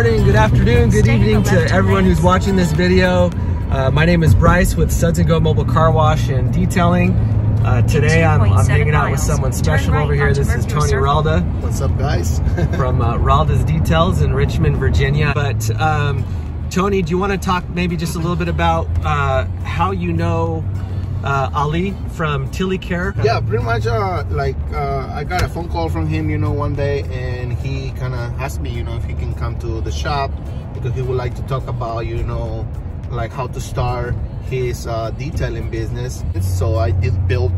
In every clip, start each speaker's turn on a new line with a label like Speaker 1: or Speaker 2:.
Speaker 1: morning, good afternoon, good evening to everyone who's watching this video. My name is Bryce with Suds & Go Mobile Car Wash and Detailing. Today I'm hanging out with someone special over here. This is Tony Ralda.
Speaker 2: What's up, guys?
Speaker 1: From Ralda's Details in Richmond, Virginia. But Tony, do you want to talk maybe just a little bit about how you know Ali from Tilly Care?
Speaker 2: Yeah, pretty much I got a phone call from him, one day, and he kind of asked me, if he can come to the shop because he would like to talk about, like how to start his detailing business. So I did build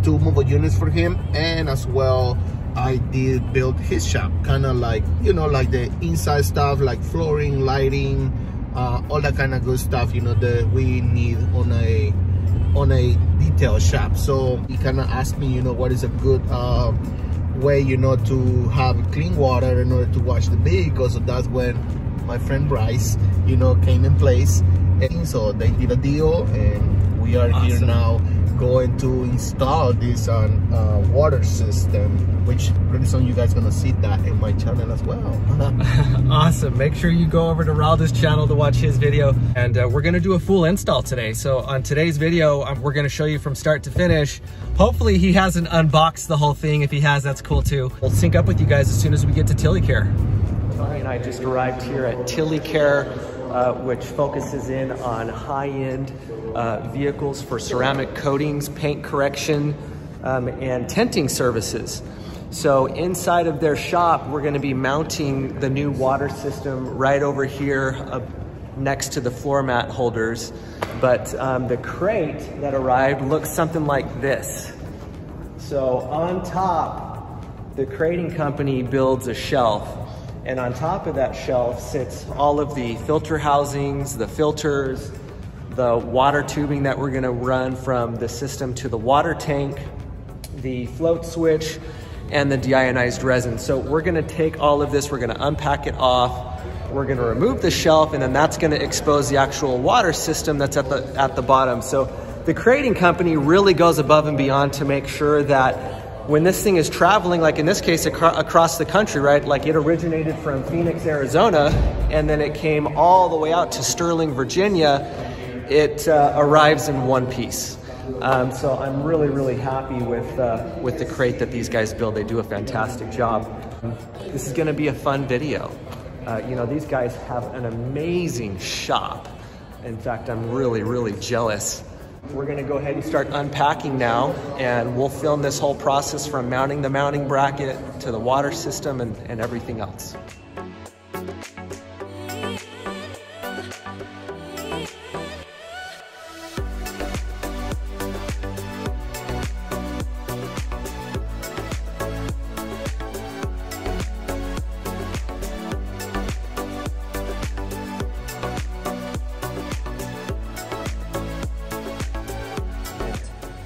Speaker 2: 2 mobile units for him, and as well I did build his shop, kind of like, like the inside stuff, like flooring, lighting, all that kind of good stuff, that we need on a detail shop. So he kind of asked me, what is a good way, to have clean water in order to wash the vehicle. So that's when my friend Bryce, came in place. And so they did a deal, and we are here now going to install this water system, which pretty soon you guys gonna see that in my channel as well.
Speaker 1: Awesome. Make sure you go over to Ralda's channel to watch his video, and we're gonna do a full install today. So on today's video, we're gonna show you from start to finish. Hopefully he hasn't unboxed the whole thing. If he has, that's cool too. We'll sync up with you guys as soon as we get to Tilly Care. Tony and I just arrived here at Tilly Care, which focuses in on high-end vehicles for ceramic coatings, paint correction, and tinting services. So inside of their shop, we're going to be mounting the new water system right over here next to the floor mat holders. But the crate that arrived looks something like this. So on top, the crating company builds a shelf. And on top of that shelf sits all of the filter housings, the filters, the water tubing that we're gonna run from the system to the water tank, the float switch, and the deionized resin. So we're gonna take all of this, we're gonna unpack it off, we're gonna remove the shelf, and then that's gonna expose the actual water system that's at the bottom. So the crating company really goes above and beyond to make sure that when this thing is traveling, like in this case, across the country, right? Like it originated from Phoenix, Arizona, and then it came all the way out to Sterling, Virginia. It arrives in one piece. So I'm really, really happy with the crate that these guys build. They do a fantastic job. This is gonna be a fun video. These guys have an amazing shop. In fact, I'm really, really jealous. We're gonna go ahead and start unpacking now, and we'll film this whole process from mounting the mounting bracket to the water system and everything else.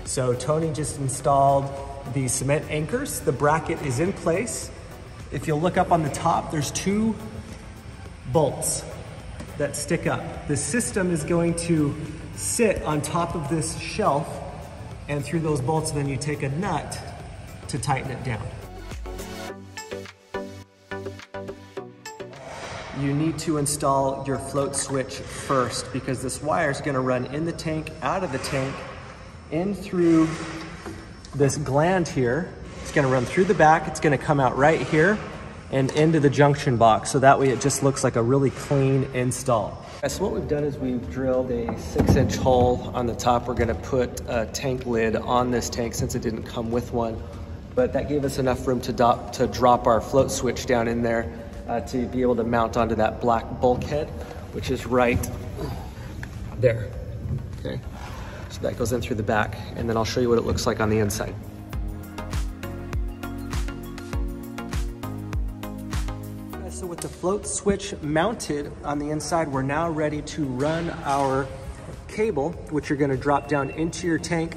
Speaker 1: So Tony just installed the cement anchors. The bracket is in place. If you'll look up on the top, there's 2 bolts that stick up. The system is going to sit on top of this shelf, and through those bolts, then you take a nut to tighten it down. You need to install your float switch first because this wire is going to run in the tank, out of the tank, in through this gland here. It's gonna run through the back, it's gonna come out right here and into the junction box. So that way it just looks like a really clean install. So what we've done is we've drilled a 6-inch hole on the top. We're gonna put a tank lid on this tank since it didn't come with one. But that gave us enough room to drop our float switch down in there to be able to mount onto that black bulkhead, which is right there, okay? So that goes in through the back, and then I'll show you what it looks like on the inside. So with the float switch mounted on the inside, we're now ready to run our cable, which you're gonna drop down into your tank.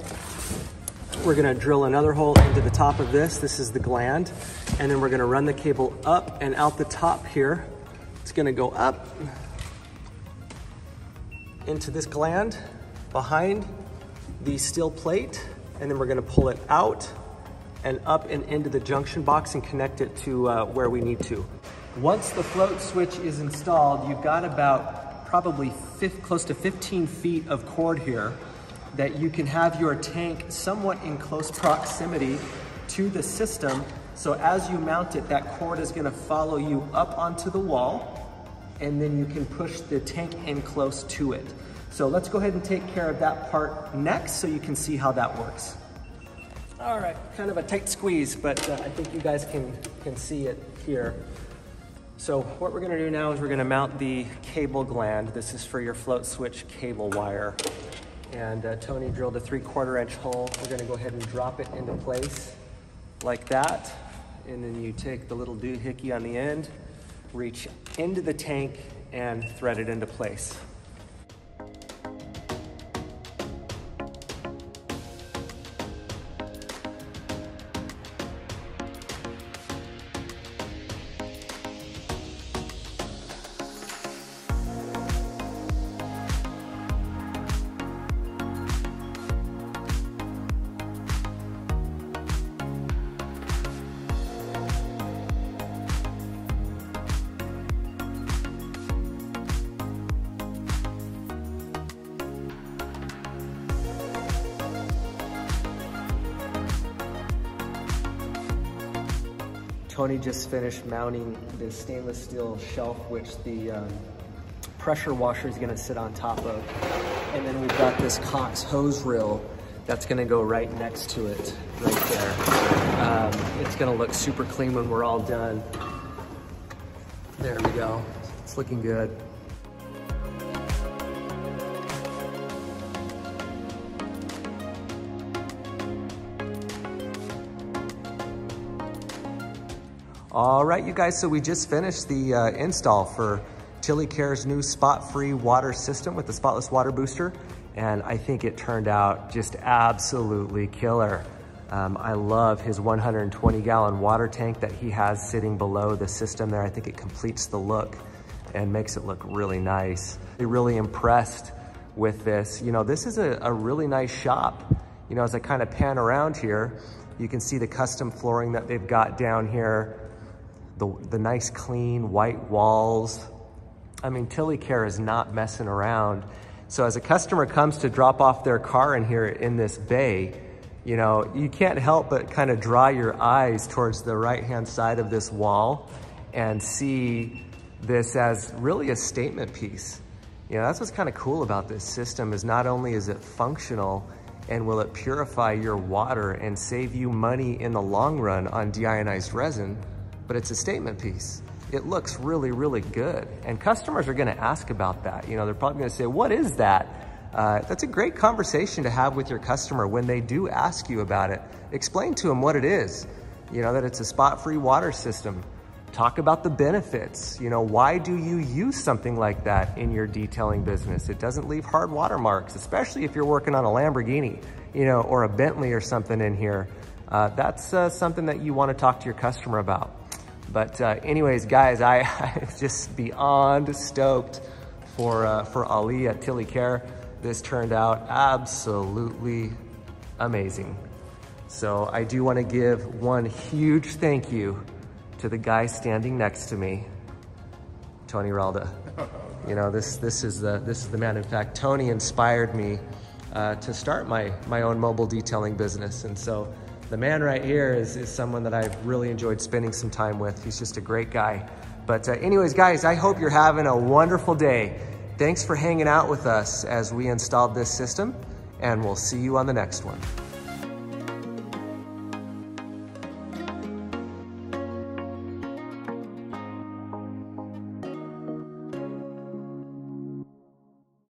Speaker 1: We're gonna drill another hole into the top of this. This is the gland. And then we're gonna run the cable up and out the top here. It's gonna go up into this gland behind the steel plate, and then we're gonna pull it out and up and into the junction box and connect it to where we need to. Once the float switch is installed, you've got about probably close to 15 feet of cord here that you can have your tank somewhat in close proximity to the system. So as you mount it, that cord is gonna follow you up onto the wall, and then you can push the tank in close to it. So let's go ahead and take care of that part next so you can see how that works. All right, kind of a tight squeeze, but I think you guys can see it here. So what we're gonna do now is we're gonna mount the cable gland. This is for your float switch cable wire. And Tony drilled a 3/4 inch hole. We're gonna go ahead and drop it into place like that. And then you take the little doohickey on the end, reach into the tank and thread it into place. Tony just finished mounting the stainless steel shelf, which the pressure washer is gonna sit on top of. And then we've got this Cox hose reel that's gonna go right next to it, right there. It's gonna look super clean when we're all done. There we go, it's looking good. All right, you guys, so we just finished the install for Tilly Care's new spot-free water system with the Spotless Water Booster, and I think it turned out just absolutely killer. I love his 120-gallon water tank that he has sitting below the system there. I think it completes the look and makes it look really nice. I'm really impressed with this. You know, this is a really nice shop. You know, as I kind of pan around here, you can see the custom flooring that they've got down here. The nice clean white walls. I mean, Tilly Care is not messing around. So as a customer comes to drop off their car in here in this bay, you know, you can't help but kind of draw your eyes towards the right-hand side of this wall and see this as really a statement piece. You know, that's what's kind of cool about this system, is not only is it functional and will it purify your water and save you money in the long run on deionized resin, but it's a statement piece. It looks really, really good. And customers are gonna ask about that. You know, they're probably gonna say, what is that? That's a great conversation to have with your customer when they do ask you about it. Explain to them what it is. You know, that it's a spot-free water system. Talk about the benefits. You know, why do you use something like that in your detailing business? It doesn't leave hard watermarks, especially if you're working on a Lamborghini, you know, or a Bentley or something in here. That's something that you wanna talk to your customer about. But anyways, guys, I'm just beyond stoked for Ali at Tilly Care. This turned out absolutely amazing. So I do want to give one huge thank you to the guy standing next to me, Tony Ralda. You know, this is the man. In fact, Tony inspired me to start my own mobile detailing business, and so the man right here is someone that I've really enjoyed spending some time with. He's just a great guy. But anyways, guys, I hope you're having a wonderful day. Thanks for hanging out with us as we installed this system, and we'll see you on the next one.